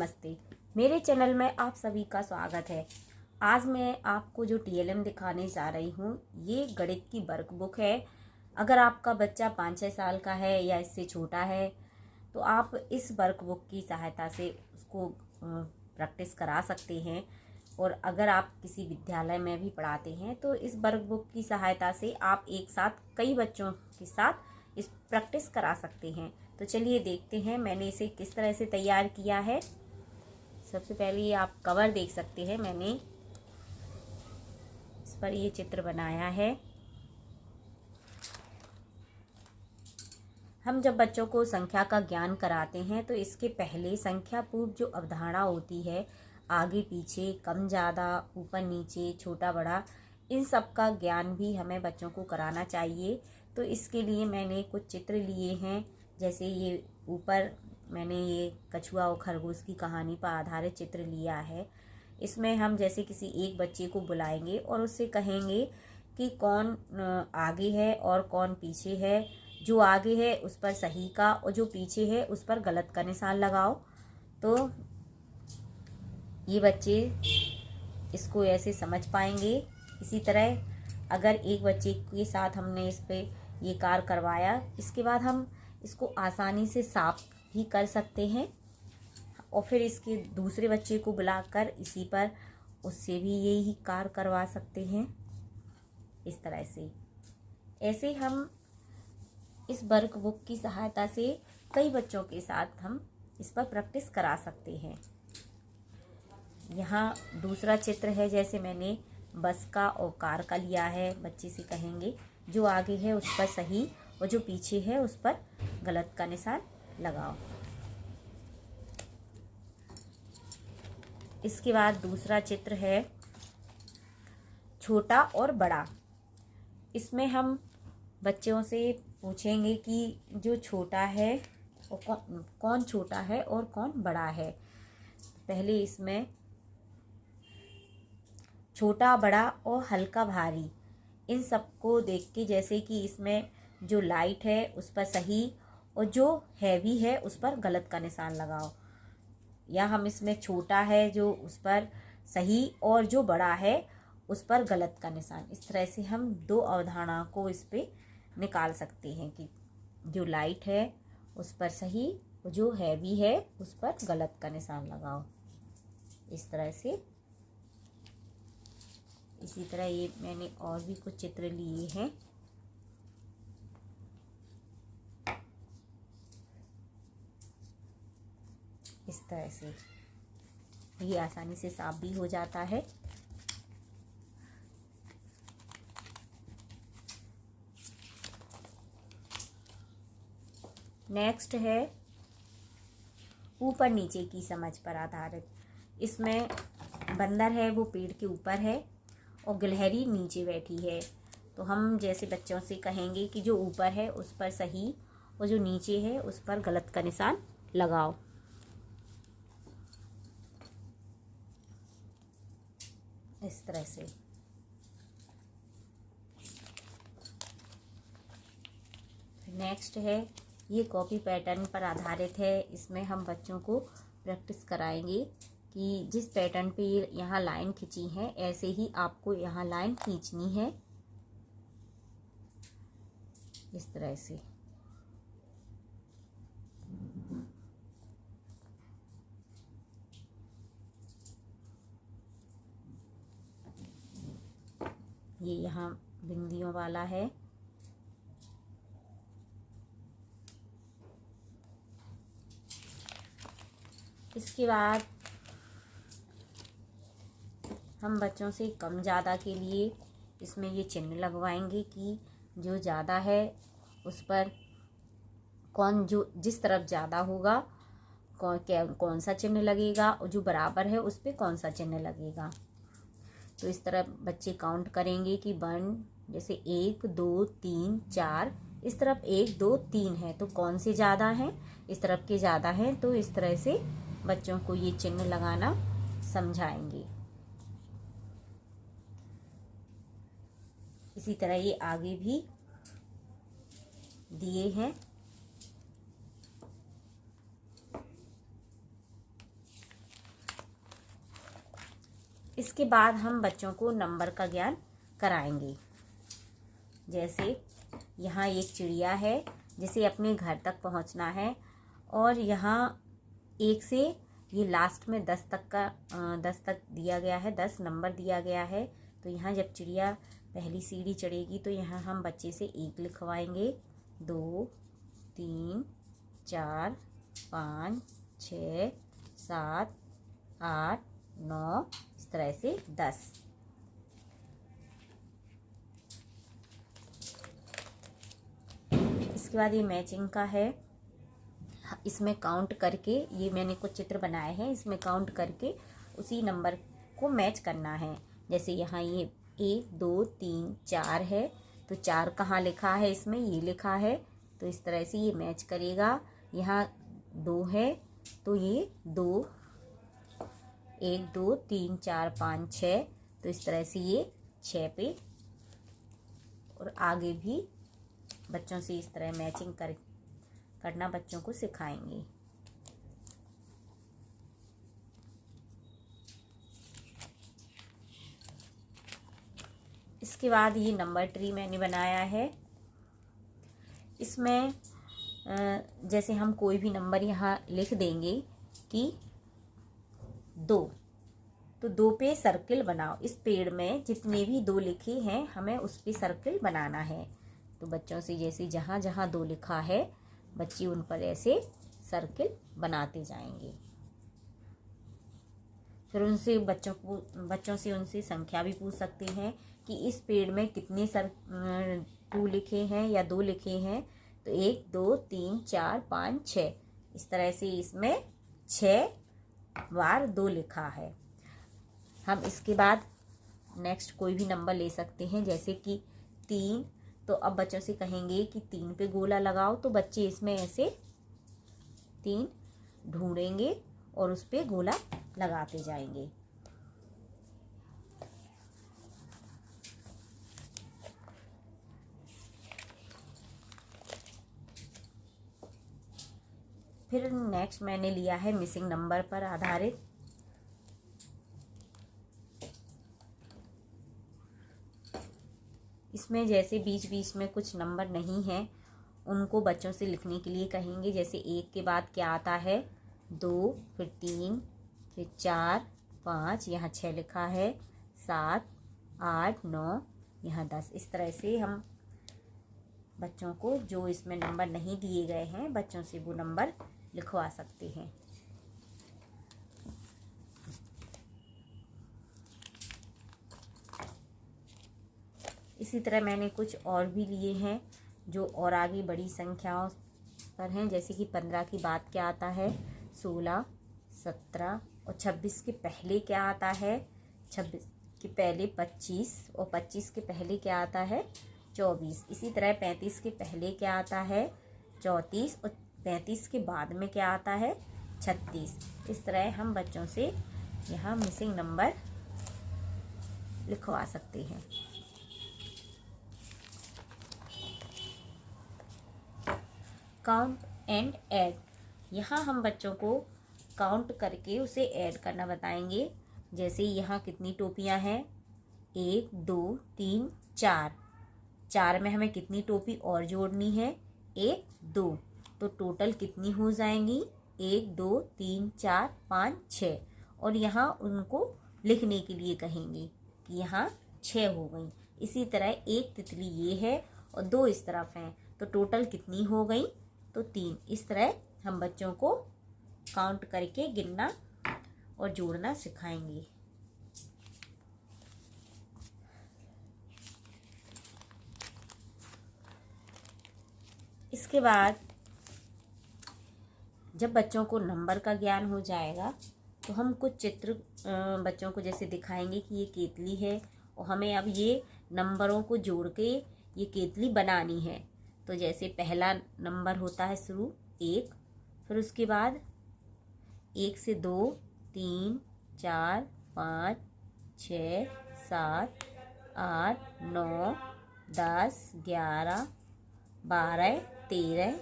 नमस्ते। मेरे चैनल में आप सभी का स्वागत है। आज मैं आपको जो टीएलएम दिखाने जा रही हूँ, ये गणित की वर्कबुक है। अगर आपका बच्चा 5-6 साल का है या इससे छोटा है तो आप इस वर्कबुक की सहायता से उसको प्रैक्टिस करा सकते हैं। और अगर आप किसी विद्यालय में भी पढ़ाते हैं तो इस वर्कबुक की सहायता से आप एक साथ कई बच्चों के साथ इस प्रैक्टिस करा सकते हैं। तो चलिए देखते हैं मैंने इसे किस तरह से तैयार किया है। सबसे पहले ये आप कवर देख सकते हैं, मैंने इस पर ये चित्र बनाया है। हम जब बच्चों को संख्या का ज्ञान कराते हैं तो इसके पहले संख्या पूर्व जो अवधारणा होती है, आगे पीछे, कम ज़्यादा, ऊपर नीचे, छोटा बड़ा, इन सब का ज्ञान भी हमें बच्चों को कराना चाहिए। तो इसके लिए मैंने कुछ चित्र लिए हैं। जैसे ये ऊपर मैंने ये कछुआ और खरगोश की कहानी पर आधारित चित्र लिया है। इसमें हम जैसे किसी एक बच्चे को बुलाएंगे और उससे कहेंगे कि कौन आगे है और कौन पीछे है। जो आगे है उस पर सही का और जो पीछे है उस पर गलत का निशान लगाओ। तो ये बच्चे इसको ऐसे समझ पाएंगे। इसी तरह अगर एक बच्चे के साथ हमने इस पे ये कार्य करवाया, इसके बाद हम इसको आसानी से साफ भी कर सकते हैं और फिर इसके दूसरे बच्चे को बुलाकर इसी पर उससे भी यही कार्य करवा सकते हैं। इस तरह से ऐसे हम इस वर्कबुक की सहायता से कई बच्चों के साथ हम इस पर प्रैक्टिस करा सकते हैं। यहाँ दूसरा चित्र है, जैसे मैंने बस का और कार का लिया है। बच्चे से कहेंगे जो आगे है उस पर सही और जो पीछे है उस पर गलत का निशान लगाओ। इसके बाद दूसरा चित्र है छोटा और बड़ा। इसमें हम बच्चों से पूछेंगे कि जो छोटा है और कौन छोटा है और कौन बड़ा है। पहले इसमें छोटा, बड़ा और हल्का, भारी, इन सबको देख के, जैसे कि इसमें जो लाइट है उस पर सही और जो हैवी है उस पर गलत का निशान लगाओ। या हम इसमें छोटा है जो उस पर सही और जो बड़ा है उस पर गलत का निशान। इस तरह से हम दो अवधारणा को इस पे निकाल सकते हैं कि जो लाइट है उस पर सही और जो हैवी है उस पर गलत का निशान लगाओ। इस तरह से इसी तरह ये मैंने और भी कुछ चित्र लिए हैं। इस तरह से ये आसानी से साफ भी हो जाता है। नेक्स्ट है ऊपर नीचे की समझ पर आधारित। इसमें बंदर है, वो पेड़ के ऊपर है और गिलहरी नीचे बैठी है। तो हम जैसे बच्चों से कहेंगे कि जो ऊपर है उस पर सही और जो नीचे है उस पर गलत का निशान लगाओ। इस तरह से नेक्स्ट है, ये कॉपी पैटर्न पर आधारित है। इसमें हम बच्चों को प्रैक्टिस कराएंगे कि जिस पैटर्न पे ये यहाँ लाइन खींची है ऐसे ही आपको यहाँ लाइन खींचनी है। इस तरह से ये यहाँ बिंदियों वाला है। इसके बाद हम बच्चों से कम ज़्यादा के लिए इसमें ये चिन्ह लगवाएंगे कि जो ज़्यादा है उस पर जो जिस तरफ ज़्यादा होगा कौन सा चिन्ह लगेगा और जो बराबर है उस पर कौन सा चिन्ह लगेगा। तो इस तरह बच्चे काउंट करेंगे कि 1, जैसे 1 2 3 4, इस तरफ 1 2 3 है तो कौन से ज़्यादा हैं, इस तरफ के ज़्यादा हैं। तो इस तरह से बच्चों को ये चिन्ह लगाना समझाएंगे। इसी तरह ये आगे भी दिए हैं। इसके बाद हम बच्चों को नंबर का ज्ञान कराएंगे। जैसे यहाँ एक चिड़िया है जिसे अपने घर तक पहुँचना है, और यहाँ 1 से ये लास्ट में 10 तक दिया गया है, 10 नंबर दिया गया है। तो यहाँ जब चिड़िया पहली सीढ़ी चढ़ेगी तो यहाँ हम बच्चे से 1 लिखवाएंगे, 2 3 4 5 6 7 8 9, इस तरह से 10। इसके बाद ये मैचिंग का है, इसमें काउंट करके, ये मैंने कुछ चित्र बनाए हैं, इसमें काउंट करके उसी नंबर को मैच करना है। जैसे यहाँ ये 1 2 3 4 है, तो 4 कहाँ लिखा है, इसमें ये लिखा है, तो इस तरह से ये मैच करेगा। यहाँ 2 है तो ये 2, 1 2 3 4 5 6, तो इस तरह से ये 6 पे, और आगे भी बच्चों से इस तरह मैचिंग करना बच्चों को सिखाएंगे। इसके बाद ये नंबर ट्री मैंने बनाया है। इसमें जैसे हम कोई भी नंबर यहाँ लिख देंगे कि 2, तो 2 पे सर्किल बनाओ। इस पेड़ में जितने भी 2 लिखे हैं हमें उस पे सर्किल बनाना है। तो बच्चों से जैसे जहाँ जहाँ 2 लिखा है बच्चे उन पर ऐसे सर्किल बनाते जाएंगे। फिर उनसे बच्चों से उनसे संख्या भी पूछ सकते हैं कि इस पेड़ में कितने 2 लिखे हैं या 2 लिखे हैं। तो 1 2 3 4 5 6, इस तरह से इसमें 6 बार 2 लिखा है। हम इसके बाद नेक्स्ट कोई भी नंबर ले सकते हैं, जैसे कि 3। तो अब बच्चों से कहेंगे कि 3 पे गोला लगाओ, तो बच्चे इसमें ऐसे 3 ढूंढेंगे और उस पे गोला लगाते जाएंगे। फिर नेक्स्ट मैंने लिया है मिसिंग नंबर पर आधारित। इसमें जैसे बीच बीच में कुछ नंबर नहीं है उनको बच्चों से लिखने के लिए कहेंगे। जैसे 1 के बाद क्या आता है, 2, फिर 3, फिर 4 5, यहाँ 6 लिखा है, 7 8 9, यहाँ 10। इस तरह से हम बच्चों को जो इसमें नंबर नहीं दिए गए हैं बच्चों से वो नंबर लिखवा सकते हैं। इसी तरह मैंने कुछ और भी लिए हैं जो और आगे बड़ी संख्याओं पर हैं। जैसे कि 15 की बाद क्या आता है, 16 17, और 26 के पहले क्या आता है, 26 के पहले 25, और 25 के पहले क्या आता है, 24। इसी तरह 35 के पहले क्या आता है, 34, और 35 के बाद में क्या आता है, 36। इस तरह हम बच्चों से यहाँ मिसिंग नंबर लिखवा सकते हैं। काउंट एंड ऐड, यहाँ हम बच्चों को काउंट करके उसे ऐड करना बताएंगे। जैसे यहाँ कितनी टोपियाँ हैं, 1 2 3 4, 4 में हमें कितनी टोपी और जोड़नी है, 1 2, तो टोटल कितनी हो जाएंगी, 1 2 3 4 5 6। और यहाँ उनको लिखने के लिए कहेंगे कि यहाँ 6 हो गई। इसी तरह 1 तितली ये है और 2 इस तरफ हैं, तो टोटल कितनी हो गई, तो 3। इस तरह हम बच्चों को काउंट करके गिनना और जोड़ना सिखाएंगे। इसके बाद जब बच्चों को नंबर का ज्ञान हो जाएगा तो हम कुछ चित्र बच्चों को जैसे दिखाएंगे कि ये केतली है और हमें अब ये नंबरों को जोड़ के ये केतली बनानी है। तो जैसे पहला नंबर होता है शुरू 1, फिर उसके बाद 1 से 2 3 4 5 6 7 8 9 10 11 12 13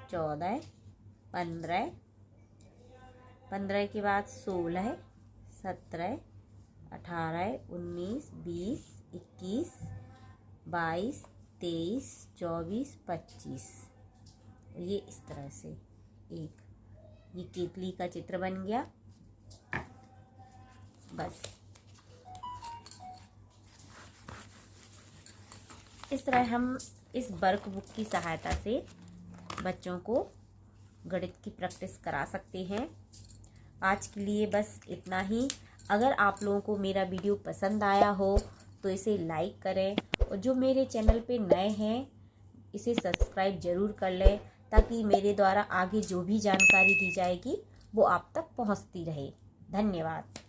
14 15, 15 के बाद 16 17 18, 19, 20, 21, 22, 23, 24, 25। ये इस तरह से ये केतली का चित्र बन गया। बस इस तरह हम इस वर्क बुक की सहायता से बच्चों को गणित की प्रैक्टिस करा सकते हैं। आज के लिए बस इतना ही। अगर आप लोगों को मेरा वीडियो पसंद आया हो तो इसे लाइक करें, और जो मेरे चैनल पे नए हैं इसे सब्सक्राइब ज़रूर कर लें, ताकि मेरे द्वारा आगे जो भी जानकारी दी जाएगी वो आप तक पहुंचती रहे। धन्यवाद।